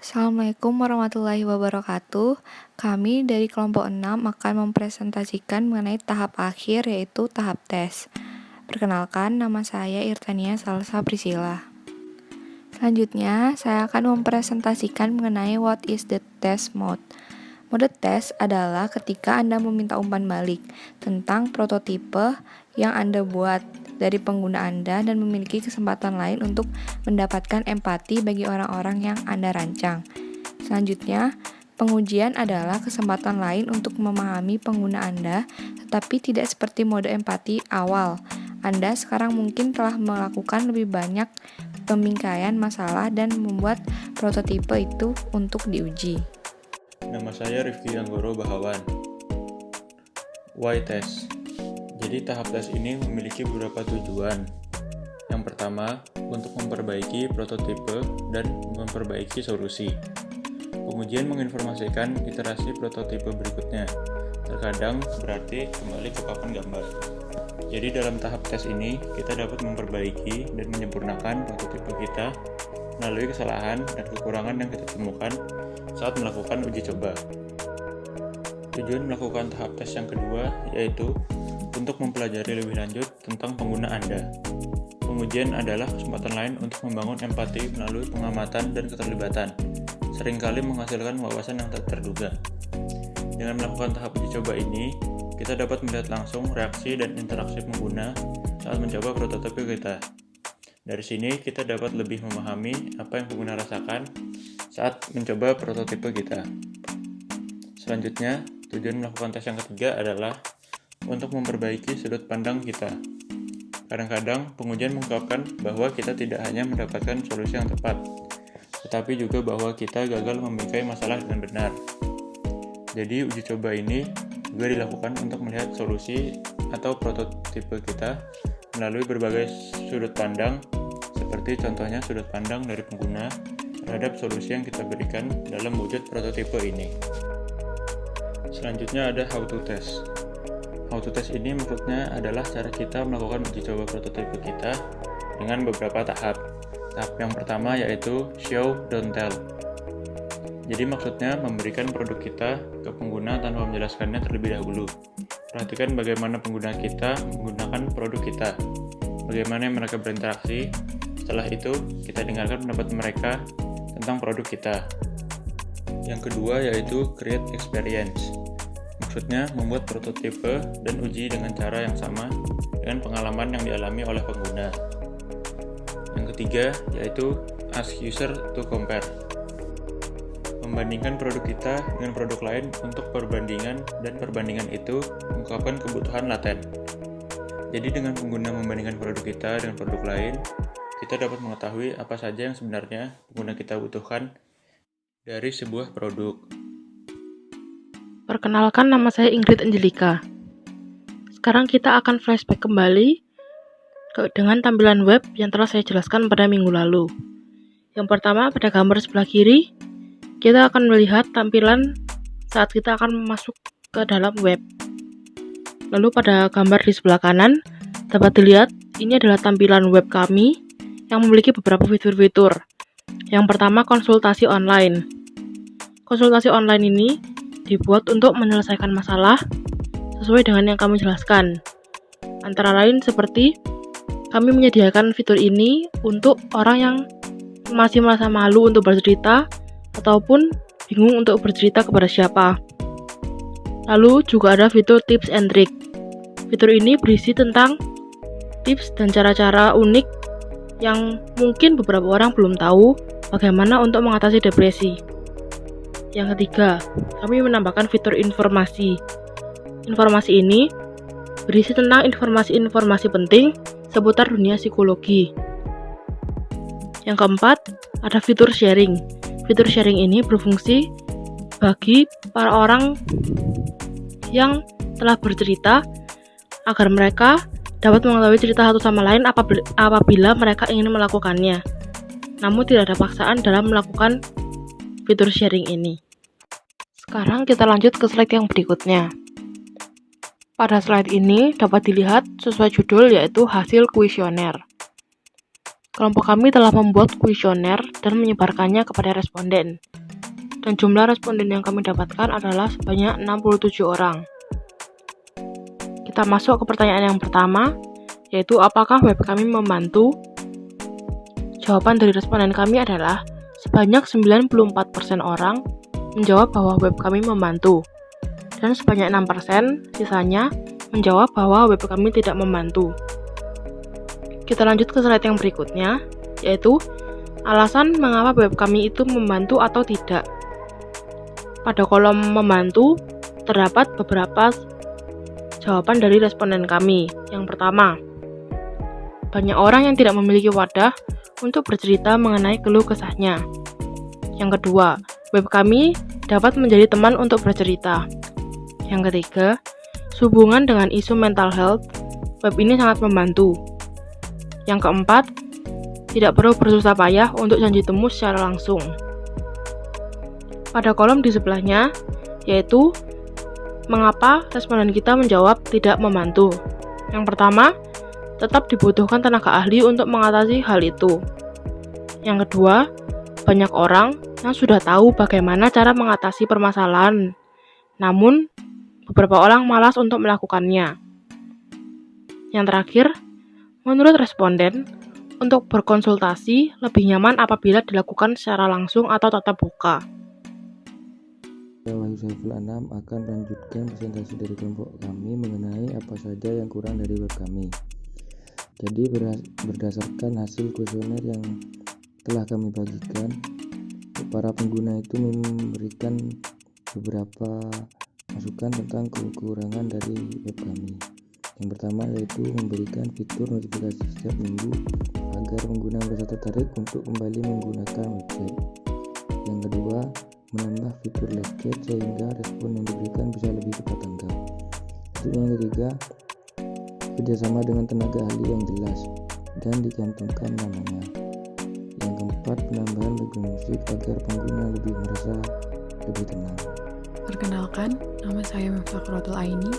Assalamualaikum warahmatullahi wabarakatuh. Kami dari kelompok 6 akan mempresentasikan mengenai tahap akhir yaitu tahap tes. Perkenalkan, nama saya Irtania Salsa Priscilla. Selanjutnya, saya akan mempresentasikan mengenai what is the test mode. Mode tes adalah ketika Anda meminta umpan balik tentang prototipe yang Anda buat dari pengguna Anda dan memiliki kesempatan lain untuk mendapatkan empati bagi orang-orang yang Anda rancang. Selanjutnya, pengujian adalah kesempatan lain untuk memahami pengguna Anda, tetapi tidak seperti mode empati awal. Anda sekarang mungkin telah melakukan lebih banyak pemingkaian masalah dan membuat prototipe itu untuk diuji. Nama saya Rifki Anggoro Bahawan. Why test? Jadi tahap tes ini memiliki beberapa tujuan. Yang pertama, untuk memperbaiki prototipe dan memperbaiki solusi. Pengujian menginformasikan iterasi prototipe berikutnya. Terkadang berarti kembali ke papan gambar. Jadi dalam tahap tes ini, kita dapat memperbaiki dan menyempurnakan prototipe kita melalui kesalahan dan kekurangan yang kita temukan saat melakukan uji coba. Tujuan melakukan tahap tes yang kedua yaitu untuk mempelajari lebih lanjut tentang pengguna Anda. Pengujian adalah kesempatan lain untuk membangun empati melalui pengamatan dan keterlibatan, seringkali menghasilkan wawasan yang tak terduga. Dengan melakukan tahap uji coba ini, kita dapat melihat langsung reaksi dan interaksi pengguna saat mencoba prototipe kita. Dari sini, kita dapat lebih memahami apa yang pengguna rasakan saat mencoba prototipe kita. Selanjutnya, tujuan melakukan tes yang ketiga adalah untuk memperbaiki sudut pandang kita. Kadang-kadang, pengujian mengungkapkan bahwa kita tidak hanya mendapatkan solusi yang tepat, tetapi juga bahwa kita gagal memikirkan masalah dengan benar. Jadi, uji coba ini juga dilakukan untuk melihat solusi atau prototipe kita melalui berbagai sudut pandang, seperti contohnya sudut pandang dari pengguna terhadap solusi yang kita berikan dalam wujud prototipe ini. Selanjutnya ada how to test. How to test ini maksudnya adalah cara kita melakukan uji coba prototipe kita dengan beberapa tahap. Tahap yang pertama yaitu show, don't tell. Jadi maksudnya memberikan produk kita ke pengguna tanpa menjelaskannya terlebih dahulu. Perhatikan bagaimana pengguna kita menggunakan produk kita, bagaimana mereka berinteraksi. Setelah itu, kita dengarkan pendapat mereka tentang produk kita. Yang kedua yaitu create experience. Maksudnya membuat prototipe dan uji dengan cara yang sama dengan pengalaman yang dialami oleh pengguna. Yang ketiga yaitu ask user to compare. Membandingkan produk kita dengan produk lain untuk perbandingan, dan perbandingan itu mengungkapkan kebutuhan laten. Jadi dengan pengguna membandingkan produk kita dengan produk lain, kita dapat mengetahui apa saja yang sebenarnya pengguna kita butuhkan dari sebuah produk. Perkenalkan, nama saya Ingrid Angelika. Sekarang kita akan flashback kembali dengan tampilan web yang telah saya jelaskan pada minggu lalu. Yang pertama, pada gambar sebelah kiri, kita akan melihat tampilan saat kita akan masuk ke dalam web. Lalu pada gambar di sebelah kanan, dapat dilihat ini adalah tampilan web kami yang memiliki beberapa fitur-fitur. Yang pertama, konsultasi online. Konsultasi online ini dibuat untuk menyelesaikan masalah sesuai dengan yang kami jelaskan. Antara lain seperti kami menyediakan fitur ini untuk orang yang masih merasa malu untuk bercerita ataupun bingung untuk bercerita kepada siapa. Lalu juga ada fitur tips and trick. Fitur ini berisi tentang tips dan cara-cara unik yang mungkin beberapa orang belum tahu bagaimana untuk mengatasi depresi. Yang ketiga, kami menambahkan fitur informasi. Informasi ini berisi tentang informasi-informasi penting seputar dunia psikologi. Yang keempat, ada fitur sharing. Fitur sharing ini berfungsi bagi para orang yang telah bercerita agar mereka dapat mengetahui cerita satu sama lain apabila mereka ingin melakukannya. Namun tidak ada paksaan dalam melakukan fitur sharing ini. Sekarang kita lanjut ke slide yang berikutnya. Pada slide ini dapat dilihat sesuai judul yaitu hasil kuesioner. Kelompok kami telah membuat kuesioner dan menyebarkannya kepada responden. Dan jumlah responden yang kami dapatkan adalah sebanyak 67 orang. Kita masuk ke pertanyaan yang pertama, yaitu apakah web kami membantu? Jawaban dari responden kami adalah sebanyak 94% orang menjawab bahwa web kami membantu. Dan sebanyak 6% sisanya menjawab bahwa web kami tidak membantu. Kita lanjut ke slide yang berikutnya, yaitu alasan mengapa web kami itu membantu atau tidak. Pada kolom membantu, terdapat beberapa jawaban dari responden kami. Yang pertama, banyak orang yang tidak memiliki wadah untuk bercerita mengenai keluh kesahnya. Yang kedua, web kami dapat menjadi teman untuk bercerita. Yang ketiga, sehubungan dengan isu mental health, web ini sangat membantu. Yang keempat, tidak perlu bersusah payah untuk janji temu secara langsung. Pada kolom di sebelahnya, yaitu mengapa responden kita menjawab tidak membantu. Yang pertama, tetap dibutuhkan tenaga ahli untuk mengatasi hal itu. Yang kedua, banyak orang yang sudah tahu bagaimana cara mengatasi permasalahan, namun beberapa orang malas untuk melakukannya. Yang terakhir, menurut responden, untuk berkonsultasi lebih nyaman apabila dilakukan secara langsung atau tatap muka. Wahyu Saiful Anam akan melanjutkan presentasi dari kelompok kami mengenai apa saja yang kurang dari web kami. Jadi berdasarkan hasil kuesioner yang telah kami bagikan, para pengguna itu memberikan beberapa masukan tentang kekurangan dari web kami. Yang pertama yaitu memberikan fitur notifikasi setiap minggu agar pengguna merasa tertarik untuk kembali menggunakan website. Yang kedua, menambah fitur live chat sehingga respon yang diberikan bisa lebih cepat tanggap. Yang ketiga, kerjasama dengan tenaga ahli yang jelas dan dicantumkan namanya. Yang keempat, penambahan background musik agar pengguna lebih merasa lebih tenang. Perkenalkan, nama saya Miftakuratul Aini.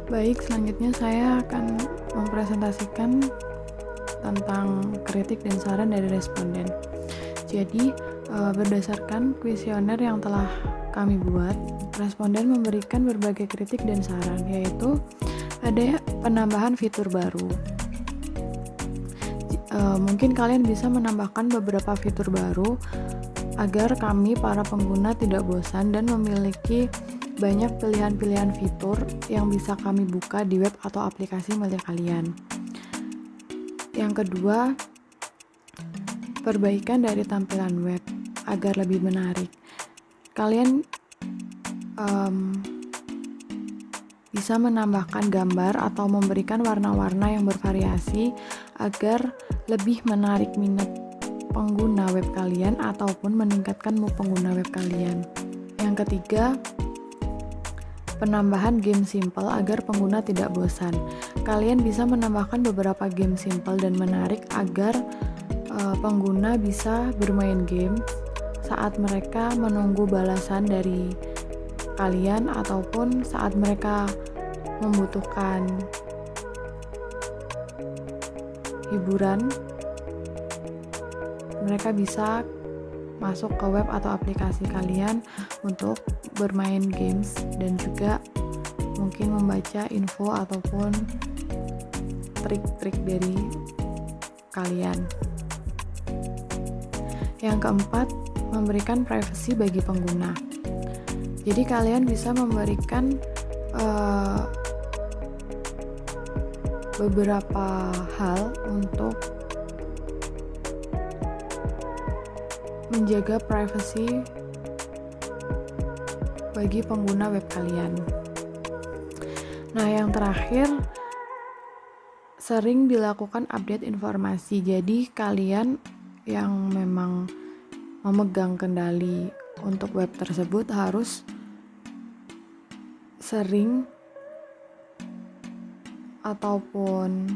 Baik, selanjutnya saya akan mempresentasikan tentang kritik dan saran dari responden. Jadi, berdasarkan kuesioner yang telah kami buat, responden memberikan berbagai kritik dan saran, yaitu ada penambahan fitur baru. Mungkin kalian bisa menambahkan beberapa fitur baru agar kami para pengguna tidak bosan dan memiliki banyak pilihan-pilihan fitur yang bisa kami buka di web atau aplikasi milik kalian. Yang kedua, perbaikan dari tampilan web agar lebih menarik. Kalian bisa menambahkan gambar atau memberikan warna-warna yang bervariasi agar lebih menarik minat pengguna web kalian ataupun meningkatkan mood pengguna web kalian. Yang ketiga, penambahan game simple agar pengguna tidak bosan. Kalian bisa menambahkan beberapa game simple dan menarik agar pengguna bisa bermain game saat mereka menunggu balasan dari kalian ataupun saat mereka membutuhkan hiburan. Mereka bisa masuk ke web atau aplikasi kalian untuk bermain games dan juga mungkin membaca info ataupun trik-trik dari kalian. Yang keempat, memberikan privacy bagi pengguna. Jadi kalian bisa memberikan beberapa hal untuk menjaga privasi bagi pengguna web kalian. Nah, yang terakhir, sering dilakukan update informasi. Jadi kalian yang memang memegang kendali untuk web tersebut harus sering ataupun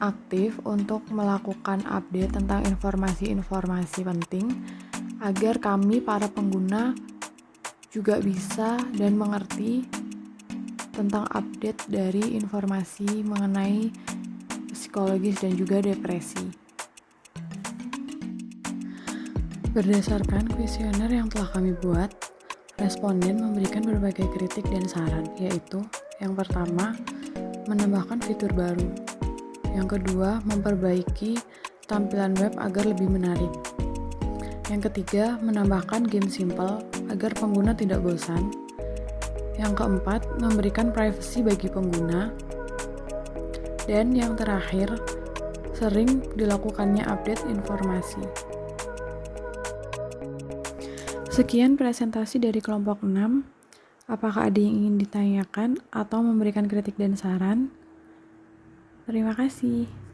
aktif untuk melakukan update tentang informasi-informasi penting agar kami para pengguna juga bisa dan mengerti tentang update dari informasi mengenai psikologis, dan juga depresi. Berdasarkan kuesioner yang telah kami buat, responden memberikan berbagai kritik dan saran, yaitu yang pertama, menambahkan fitur baru. Yang kedua, memperbaiki tampilan web agar lebih menarik. Yang ketiga, menambahkan game simple agar pengguna tidak bosan. Yang keempat, memberikan privacy bagi pengguna. Dan yang terakhir, sering dilakukannya update informasi. Sekian presentasi dari kelompok 6. Apakah ada yang ingin ditanyakan atau memberikan kritik dan saran? Terima kasih.